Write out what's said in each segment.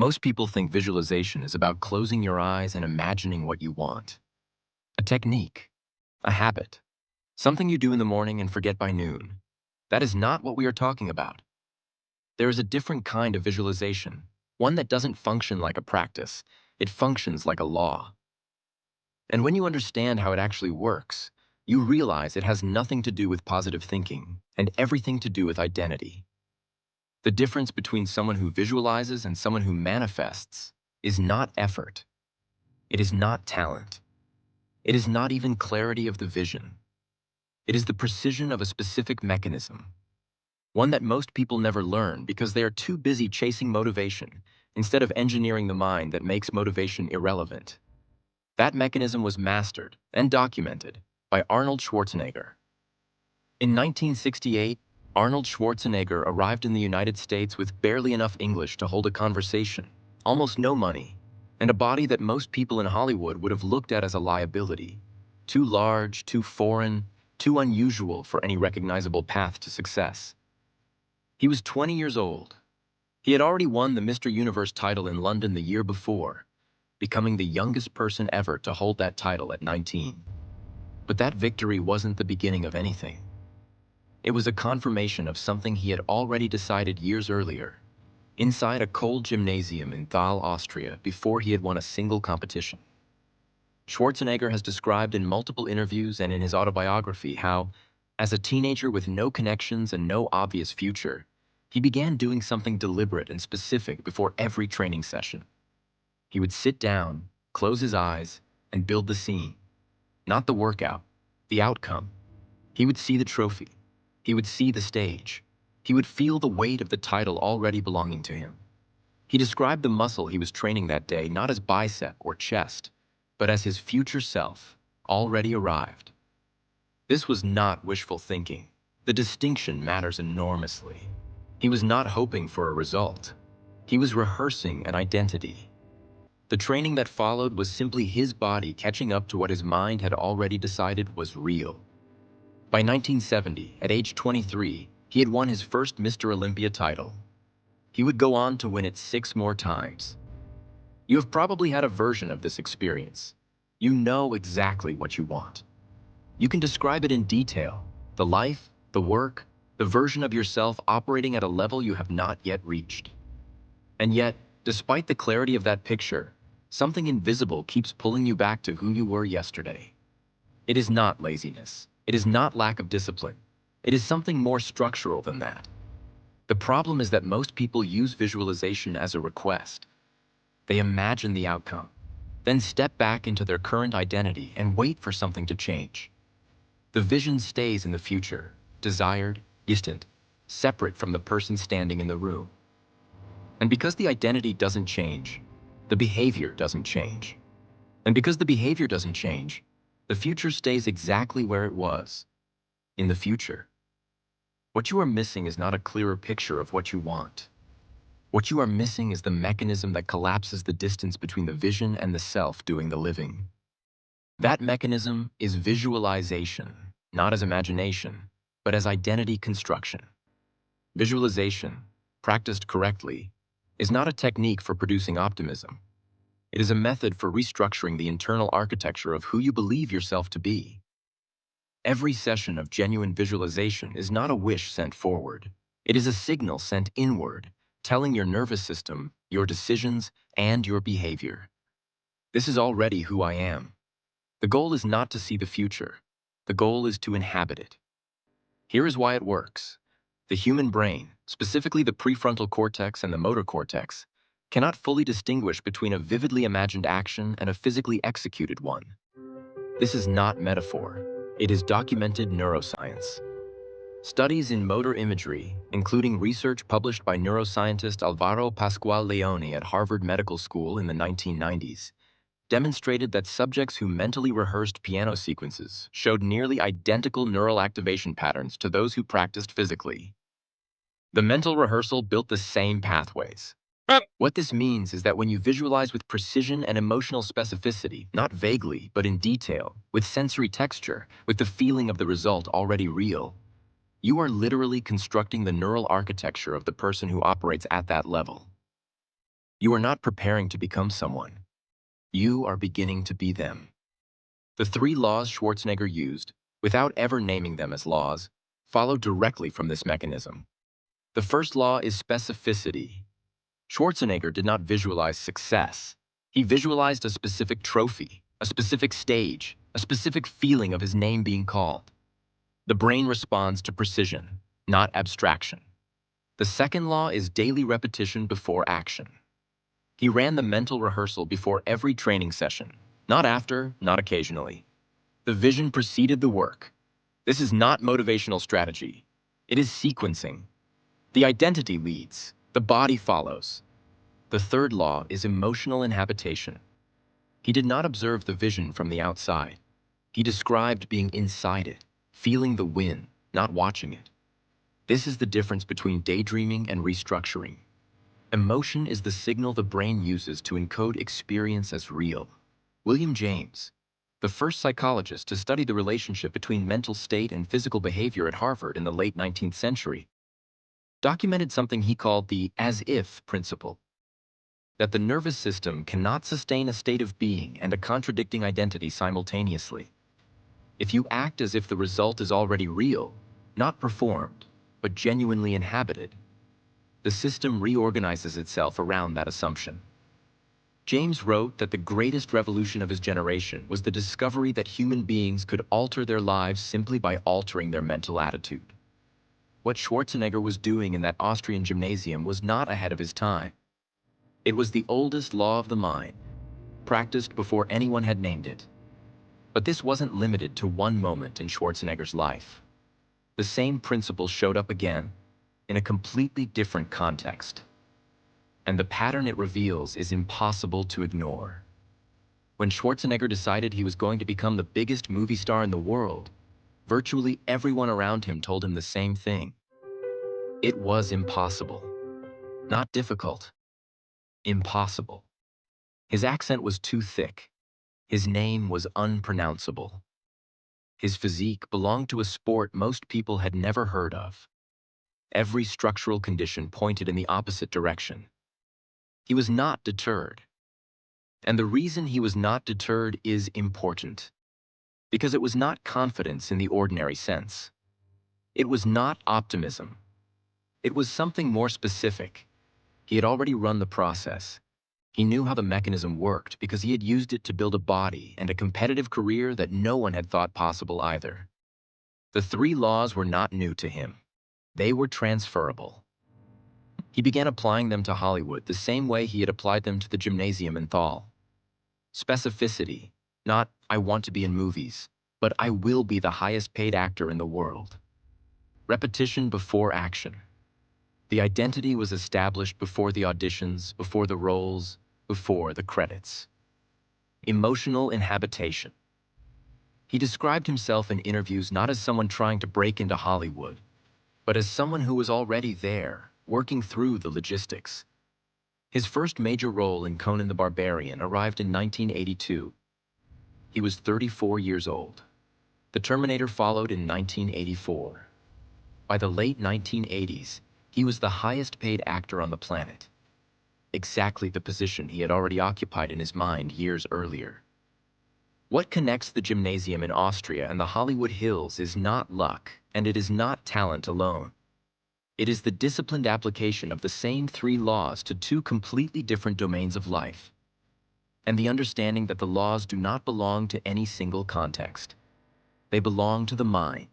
Most people think visualization is about closing your eyes and imagining what you want. A technique, a habit, something you do in the morning and forget by noon. That is not what we are talking about. There is a different kind of visualization, one that doesn't function like a practice. It functions like a law. And when you understand how it actually works, you realize it has nothing to do with positive thinking and everything to do with identity. The difference between someone who visualizes and someone who manifests is not effort. It is not talent. It is not even clarity of the vision. It is the precision of a specific mechanism, one that most people never learn because they are too busy chasing motivation instead of engineering the mind that makes motivation irrelevant. That mechanism was mastered and documented by Arnold Schwarzenegger. In 1968, Arnold Schwarzenegger arrived in the United States with barely enough English to hold a conversation, almost no money, and a body that most people in Hollywood would have looked at as a liability. Too large, too foreign, too unusual for any recognizable path to success. He was 20 years old. He had already won the Mr. Universe title in London the year before, becoming the youngest person ever to hold that title at 19. But that victory wasn't the beginning of anything. It was a confirmation of something he had already decided years earlier, inside a cold gymnasium in Thal, Austria, before he had won a single competition. Schwarzenegger has described in multiple interviews and in his autobiography how, as a teenager with no connections and no obvious future, he began doing something deliberate and specific before every training session. He would sit down, close his eyes, and build the scene. Not the workout, the outcome. He would see the trophy. He would see the stage. He would feel the weight of the title already belonging to him. He described the muscle he was training that day not as bicep or chest, but as his future self, already arrived. This was not wishful thinking. The distinction matters enormously. He was not hoping for a result. He was rehearsing an identity. The training that followed was simply his body catching up to what his mind had already decided was real. By 1970, at age 23, he had won his first Mr. Olympia title. He would go on to win it 6 more times. You have probably had a version of this experience. You know exactly what you want. You can describe it in detail, the life, the work, the version of yourself operating at a level you have not yet reached. And yet, despite the clarity of that picture, something invisible keeps pulling you back to who you were yesterday. It is not laziness. It is not lack of discipline. It is something more structural than that. The problem is that most people use visualization as a request. They imagine the outcome, then step back into their current identity and wait for something to change. The vision stays in the future, desired, distant, separate from the person standing in the room. And because the identity doesn't change, the behavior doesn't change. And because the behavior doesn't change, the future stays exactly where it was, in the future. What you are missing is not a clearer picture of what you want. What you are missing is the mechanism that collapses the distance between the vision and the self doing the living. That mechanism is visualization, not as imagination, but as identity construction. Visualization, practiced correctly, is not a technique for producing optimism. It is a method for restructuring the internal architecture of who you believe yourself to be. Every session of genuine visualization is not a wish sent forward. It is a signal sent inward, telling your nervous system, your decisions, and your behavior, "This is already who I am." The goal is not to see the future. The goal is to inhabit it. Here is why it works. The human brain, specifically the prefrontal cortex and the motor cortex, cannot fully distinguish between a vividly imagined action and a physically executed one. This is not metaphor. It is documented neuroscience. Studies in motor imagery, including research published by neuroscientist Alvaro Pascual Leone at Harvard Medical School in the 1990s, demonstrated that subjects who mentally rehearsed piano sequences showed nearly identical neural activation patterns to those who practiced physically. The mental rehearsal built the same pathways. What this means is that when you visualize with precision and emotional specificity, not vaguely, but in detail, with sensory texture, with the feeling of the result already real, you are literally constructing the neural architecture of the person who operates at that level. You are not preparing to become someone. You are beginning to be them. The three laws Schwarzenegger used, without ever naming them as laws, follow directly from this mechanism. The first law is specificity. Schwarzenegger did not visualize success. He visualized a specific trophy, a specific stage, a specific feeling of his name being called. The brain responds to precision, not abstraction. The second law is daily repetition before action. He ran the mental rehearsal before every training session, not after, not occasionally. The vision preceded the work. This is not motivational strategy. It is sequencing. The identity leads, the body follows. The third law is emotional inhabitation. He did not observe the vision from the outside. He described being inside it, feeling the wind, not watching it. This is the difference between daydreaming and restructuring. Emotion is the signal the brain uses to encode experience as real. William James, the first psychologist to study the relationship between mental state and physical behavior at Harvard in the late 19th century, documented something he called the as-if principle, that the nervous system cannot sustain a state of being and a contradicting identity simultaneously. If you act as if the result is already real, not performed, but genuinely inhabited, the system reorganizes itself around that assumption. James wrote that the greatest revolution of his generation was the discovery that human beings could alter their lives simply by altering their mental attitude. What Schwarzenegger was doing in that Austrian gymnasium was not ahead of his time. It was the oldest law of the mind, practiced before anyone had named it. But this wasn't limited to one moment in Schwarzenegger's life. The same principle showed up again, in a completely different context. And the pattern it reveals is impossible to ignore. When Schwarzenegger decided he was going to become the biggest movie star in the world, virtually everyone around him told him the same thing. It was impossible. Not difficult. Impossible. His accent was too thick. His name was unpronounceable. His physique belonged to a sport most people had never heard of. Every structural condition pointed in the opposite direction. He was not deterred. And the reason he was not deterred is important. Because it was not confidence in the ordinary sense. It was not optimism. It was something more specific. He had already run the process. He knew how the mechanism worked because he had used it to build a body and a competitive career that no one had thought possible either. The three laws were not new to him. They were transferable. He began applying them to Hollywood the same way he had applied them to the gymnasium in Thal. Specificity, not "I want to be in movies," but "I will be the highest paid actor in the world." Repetition before action. The identity was established before the auditions, before the roles, before the credits. Emotional inhabitation. He described himself in interviews not as someone trying to break into Hollywood, but as someone who was already there, working through the logistics. His first major role in Conan the Barbarian arrived in 1982. He was 34 years old. The Terminator followed in 1984. By the late 1980s, he was the highest paid actor on the planet. Exactly the position he had already occupied in his mind years earlier. What connects the gymnasium in Austria and the Hollywood Hills is not luck, and it is not talent alone. It is the disciplined application of the same three laws to two completely different domains of life, and the understanding that the laws do not belong to any single context. They belong to the mind.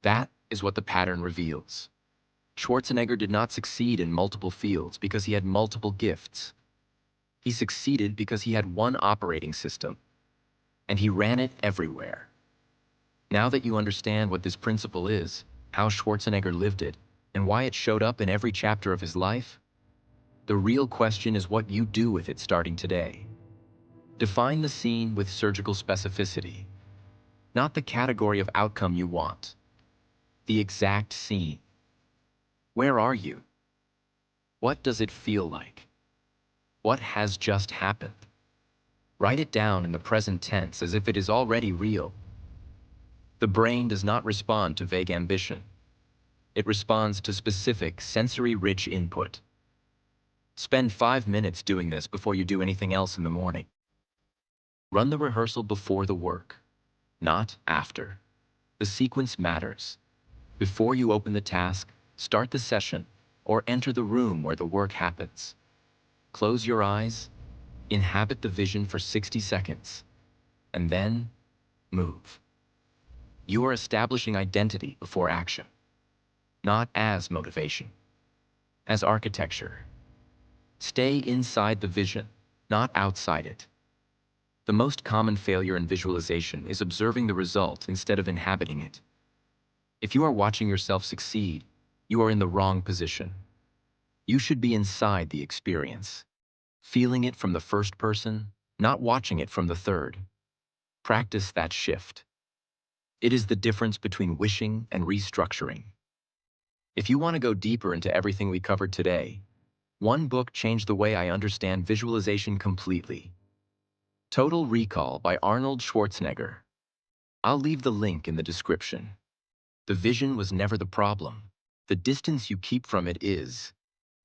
That is what the pattern reveals. Schwarzenegger did not succeed in multiple fields because he had multiple gifts. He succeeded because he had one operating system, and he ran it everywhere. Now that you understand what this principle is, how Schwarzenegger lived it, and why it showed up in every chapter of his life, the real question is what you do with it starting today. Define the scene with surgical specificity, not the category of outcome you want. The exact scene. Where are you? What does it feel like? What has just happened? Write it down in the present tense as if it is already real. The brain does not respond to vague ambition. It responds to specific, sensory-rich input. Spend 5 minutes doing this before you do anything else in the morning. Run the rehearsal before the work, not after. The sequence matters. Before you open the task, start the session, or enter the room where the work happens. Close your eyes, inhabit the vision for 60 seconds, and then move. You are establishing identity before action, not as motivation, as architecture. Stay inside the vision, not outside it. The most common failure in visualization is observing the result instead of inhabiting it. If you are watching yourself succeed, you are in the wrong position. You should be inside the experience, feeling it from the first person, not watching it from the third. Practice that shift. It is the difference between wishing and restructuring. If you want to go deeper into everything we covered today, one book changed the way I understand visualization completely. Total Recall by Arnold Schwarzenegger. I'll leave the link in the description. The vision was never the problem. The distance you keep from it is.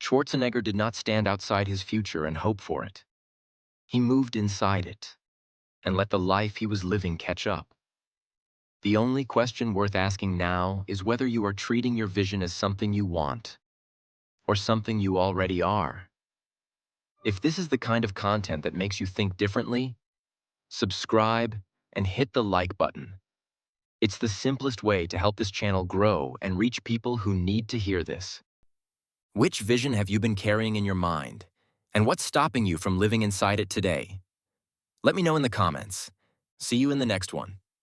Schwarzenegger did not stand outside his future and hope for it. He moved inside it and let the life he was living catch up. The only question worth asking now is whether you are treating your vision as something you want or something you already are. If this is the kind of content that makes you think differently, subscribe and hit the like button. It's the simplest way to help this channel grow and reach people who need to hear this. Which vision have you been carrying in your mind? And what's stopping you from living inside it today? Let me know in the comments. See you in the next one.